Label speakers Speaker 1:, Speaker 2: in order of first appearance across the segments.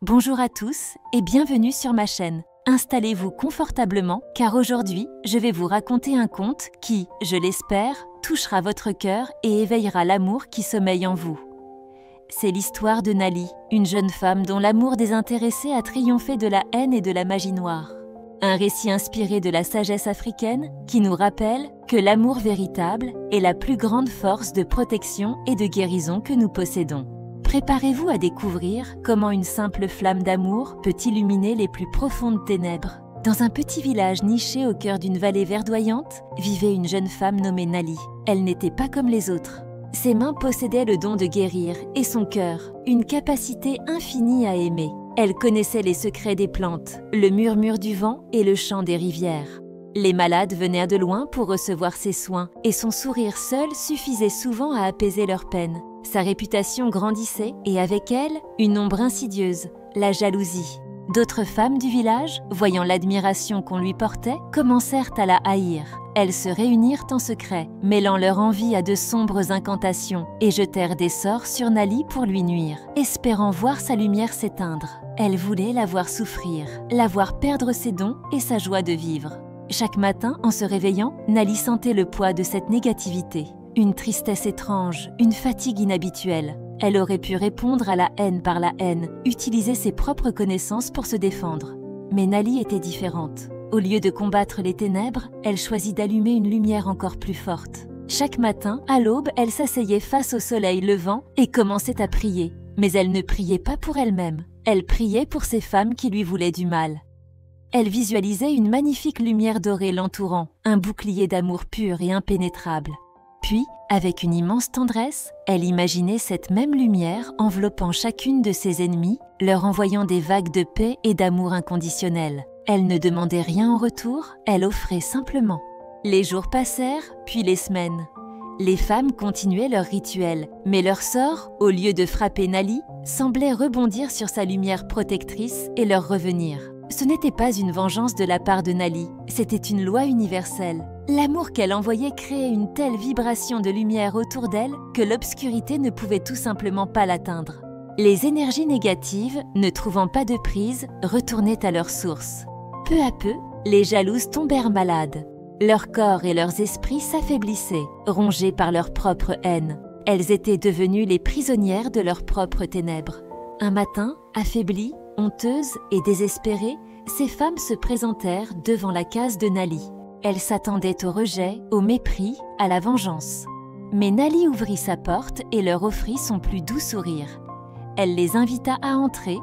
Speaker 1: Bonjour à tous et bienvenue sur ma chaîne. Installez-vous confortablement car aujourd'hui, je vais vous raconter un conte qui, je l'espère, touchera votre cœur et éveillera l'amour qui sommeille en vous. C'est l'histoire de Nali, une jeune femme dont l'amour désintéressé a triomphé de la haine et de la magie noire. Un récit inspiré de la sagesse africaine qui nous rappelle que l'amour véritable est la plus grande force de protection et de guérison que nous possédons. Préparez-vous à découvrir comment une simple flamme d'amour peut illuminer les plus profondes ténèbres. Dans un petit village niché au cœur d'une vallée verdoyante, vivait une jeune femme nommée Nali. Elle n'était pas comme les autres. Ses mains possédaient le don de guérir et son cœur, une capacité infinie à aimer. Elle connaissait les secrets des plantes, le murmure du vent et le chant des rivières. Les malades venaient de loin pour recevoir ses soins et son sourire seul suffisait souvent à apaiser leurs peines. Sa réputation grandissait et avec elle, une ombre insidieuse, la jalousie. D'autres femmes du village, voyant l'admiration qu'on lui portait, commencèrent à la haïr. Elles se réunirent en secret, mêlant leur envie à de sombres incantations et jetèrent des sorts sur Nali pour lui nuire, espérant voir sa lumière s'éteindre. Elles voulaient la voir souffrir, la voir perdre ses dons et sa joie de vivre. Chaque matin, en se réveillant, Nali sentait le poids de cette négativité. Une tristesse étrange, une fatigue inhabituelle. Elle aurait pu répondre à la haine par la haine, utiliser ses propres connaissances pour se défendre. Mais Nali était différente. Au lieu de combattre les ténèbres, elle choisit d'allumer une lumière encore plus forte. Chaque matin, à l'aube, elle s'asseyait face au soleil levant et commençait à prier. Mais elle ne priait pas pour elle-même. Elle priait pour ces femmes qui lui voulaient du mal. Elle visualisait une magnifique lumière dorée l'entourant, un bouclier d'amour pur et impénétrable. Puis, avec une immense tendresse, elle imaginait cette même lumière enveloppant chacune de ses ennemies, leur envoyant des vagues de paix et d'amour inconditionnel. Elle ne demandait rien en retour, elle offrait simplement. Les jours passèrent, puis les semaines. Les femmes continuaient leur rituel, mais leur sort, au lieu de frapper Nali, semblait rebondir sur sa lumière protectrice et leur revenir. Ce n'était pas une vengeance de la part de Nali, c'était une loi universelle. L'amour qu'elle envoyait créait une telle vibration de lumière autour d'elle que l'obscurité ne pouvait tout simplement pas l'atteindre. Les énergies négatives, ne trouvant pas de prise, retournaient à leur source. Peu à peu, les jalouses tombèrent malades. Leur corps et leurs esprits s'affaiblissaient, rongés par leur propre haine. Elles étaient devenues les prisonnières de leurs propres ténèbres. Un matin, affaiblies, honteuses et désespérées, ces femmes se présentèrent devant la case de Nali. Elles s'attendaient au rejet, au mépris, à la vengeance. Mais Nali ouvrit sa porte et leur offrit son plus doux sourire. Elle les invita à entrer,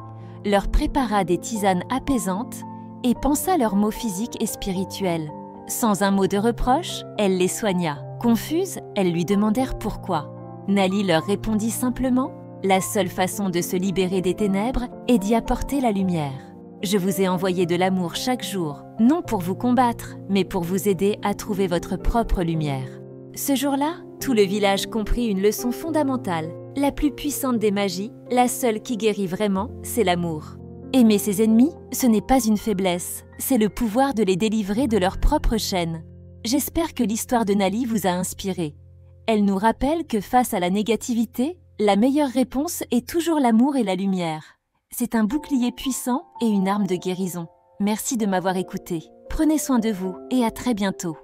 Speaker 1: leur prépara des tisanes apaisantes et pansa leurs maux physiques et spirituels. Sans un mot de reproche, elle les soigna. Confuses, elles lui demandèrent pourquoi. Nali leur répondit simplement « La seule façon de se libérer des ténèbres est d'y apporter la lumière. Je vous ai envoyé de l'amour chaque jour, non pour vous combattre, mais pour vous aider à trouver votre propre lumière. » Ce jour-là, tout le village comprit une leçon fondamentale. La plus puissante des magies, la seule qui guérit vraiment, c'est l'amour. Aimer ses ennemis, ce n'est pas une faiblesse, c'est le pouvoir de les délivrer de leur propre chaîne. J'espère que l'histoire de Nali vous a inspiré. Elle nous rappelle que face à la négativité, la meilleure réponse est toujours l'amour et la lumière. C'est un bouclier puissant et une arme de guérison. Merci de m'avoir écouté. Prenez soin de vous et à très bientôt.